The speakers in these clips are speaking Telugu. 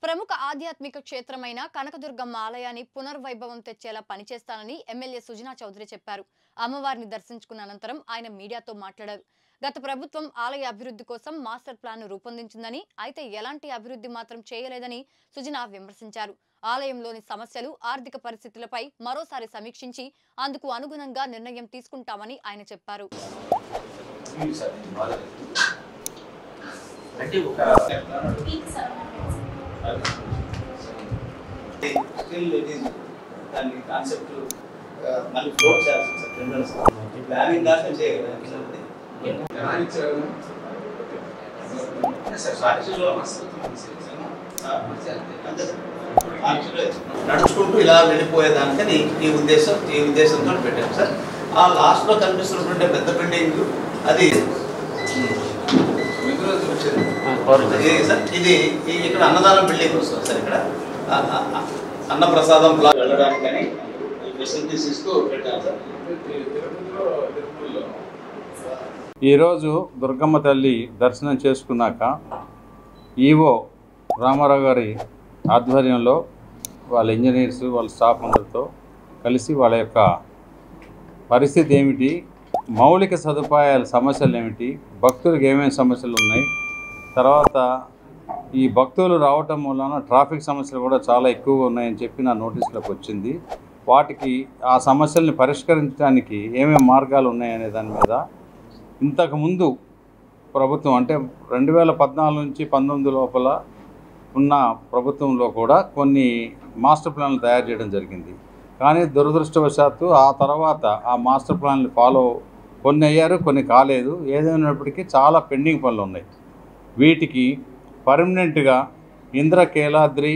ప్రముఖ ఆధ్యాత్మిక క్షేత్రమైన కనకదుర్గమ్మ ఆలయాన్ని పునర్వైభవం తెచ్చేలా పనిచేస్తానని ఎమ్మెల్యే సుజనా చౌదరి చెప్పారు. అమ్మవారిని దర్శించుకున్న అనంతరం ఆయన మీడియాతో మాట్లాడారు. గత ప్రభుత్వం ఆలయ అభివృద్ధి కోసం మాస్టర్ ప్లాన్ రూపొందించిందని, అయితే ఎలాంటి అభివృద్ధి మాత్రం చేయలేదని సుజనా విమర్శించారు. ఆలయంలోని సమస్యలు, ఆర్థిక పరిస్థితులపై మరోసారి సమీక్షించి అందుకు అనుగుణంగా నిర్ణయం తీసుకుంటామని ఆయన చెప్పారు. Still it is దాని కాన్సెప్ట్ మళ్ళీ ఫ్లోట్ చేయాల్సి సార్ టెండర్స్ ప్లానింగ్ దాకా చేయాలి నడుచుకుంటూ ఇలా వెళ్ళిపోయేదానికని ఈ ఉద్దేశంతో పెట్టాను సార్. ఆ లాస్ట్లో కనిపిస్తున్నటువంటి పెద్ద బిల్డింగ్ అది ఇది ఇక్కడ అన్నదానం బిల్డింగ్ వస్తుంది సార్. ఇక్కడ అన్నప్రసాదం వెళ్ళడానికని ఫెసిలిటీస్ ఇస్తూ పెట్టాను సార్. ఈరోజు దుర్గమ్మ తల్లి దర్శనం చేసుకున్నాక ఈవో రామారావు గారి ఆధ్వర్యంలో వాళ్ళ ఇంజనీర్స్ వాళ్ళ స్టాఫ్ అందరితో కలిసి వాళ్ళ యొక్క పరిస్థితి ఏమిటి, మౌలిక సదుపాయాల సమస్యలు ఏమిటి, భక్తులకు ఏమేమి సమస్యలు ఉన్నాయి, తర్వాత ఈ భక్తులు రావటం వలన ట్రాఫిక్ సమస్యలు కూడా చాలా ఎక్కువగా ఉన్నాయని చెప్పి నా నోటీసులోకి వచ్చింది. వాటికి ఆ సమస్యల్ని పరిష్కరించడానికి ఏమేమి మార్గాలు ఉన్నాయనే దాని మీద ఇంతకుముందు ప్రభుత్వం అంటే 2014 నుంచి 19 లోపల ఉన్న ప్రభుత్వంలో కూడా కొన్ని మాస్టర్ ప్లాన్లు తయారు చేయడం జరిగింది. కానీ దురదృష్టవశాత్తు ఆ తర్వాత ఆ మాస్టర్ ప్లాన్లు కొన్ని అయ్యారు, కొన్ని కాలేదు. ఏదైనప్పటికీ చాలా పెండింగ్ పనులు ఉన్నాయి. వీటికి పర్మనెంట్గా ఇంద్రకీలాద్రి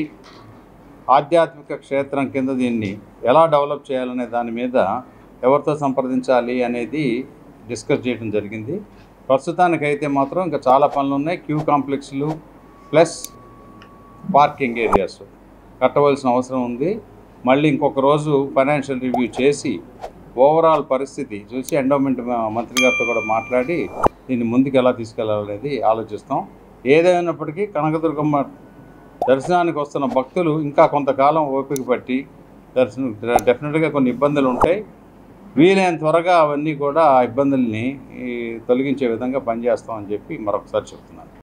ఆధ్యాత్మిక క్షేత్రం కింద దీన్ని ఎలా డెవలప్ చేయాలనే దాని మీద ఎవరితో సంప్రదించాలి అనేది డిస్కస్ చేయడం జరిగింది. ప్రస్తుతానికైతే మాత్రం ఇంకా చాలా పనులు ఉన్నాయి. క్యూ కాంప్లెక్స్లు ప్లస్ పార్కింగ్ ఏరియాస్ కట్టవలసిన అవసరం ఉంది. మళ్ళీ ఇంకొక రోజు ఫైనాన్షియల్ రివ్యూ చేసి ఓవరాల్ పరిస్థితి చూసి ఎండోమెంట్ మంత్రి గారితో కూడా మాట్లాడి దీన్ని ముందుకు ఎలా తీసుకెళ్లాలనేది ఆలోచిస్తాం. ఏదైనప్పటికీ కనకదుర్గమ్మ దర్శనానికి వస్తున్న భక్తులు ఇంకా కొంతకాలం ఓపిక పట్టి డెఫినెట్గా కొన్ని ఇబ్బందులు ఉంటాయి. వీలైన త్వరగా అవన్నీ కూడా ఆ ఇబ్బందుల్ని తొలగించే విధంగా పనిచేస్తామని చెప్పి మరొకసారి చెప్తున్నాం.